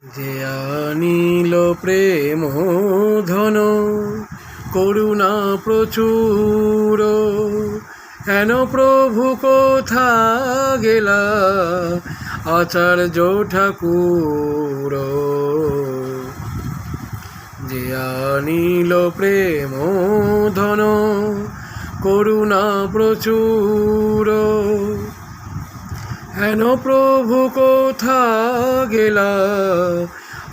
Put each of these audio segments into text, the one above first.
যে আনিল প্রেম ধন করুণা প্রচুর, হেন প্রভু কোথা গেলা আচার্য ঠাকুর। যে আনিল প্রেম ধন করুণা প্রচুর, হেন প্রভু কোথা গেলা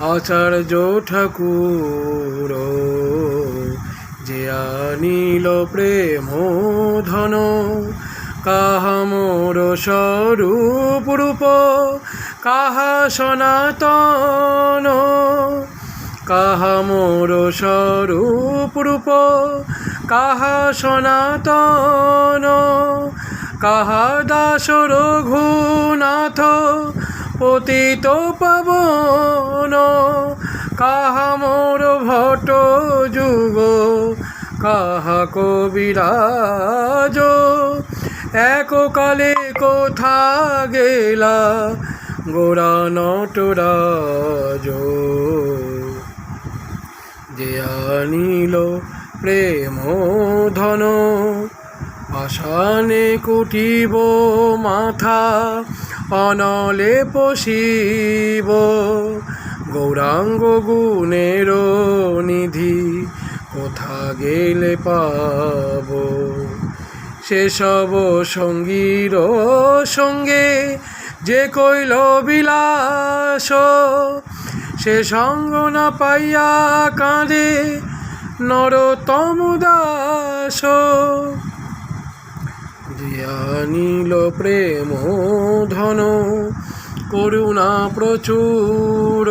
আচার্য ঠাকুর। যে আনিল প্রেম ধন কাহা মোর স্বরূপ রূপ, কাহা সনাতন, কাহা মোর স্বরূপ রূপ, কাহা সনাতন, কাহা দাস রঘুনাথ পতিত পাবন, কাহা মোর ভট্ট যুগ, কাহা কবিরাজ, এককালে কোথা গেলা গোরা নটরাজ। যে আনিল প্রেম ধন পাষাণে কুটিব মাথা, অনলে পশিব গৌরাঙ্গ গুণের নিধি কোথা গেলে পাব। সেসব সঙ্গীর সঙ্গে যে কইল বিলাস, সে সঙ্গ না পাইয়া কাঁদে নরোত্তম দাস। যে আনিল প্রেম ধন করুণা প্রচুর,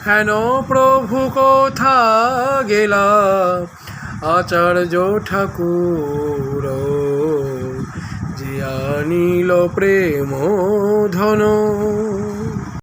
হেন প্রভু কোথা গেলা আচার্য ঠাকুর। যে আনিল প্রেম ধন।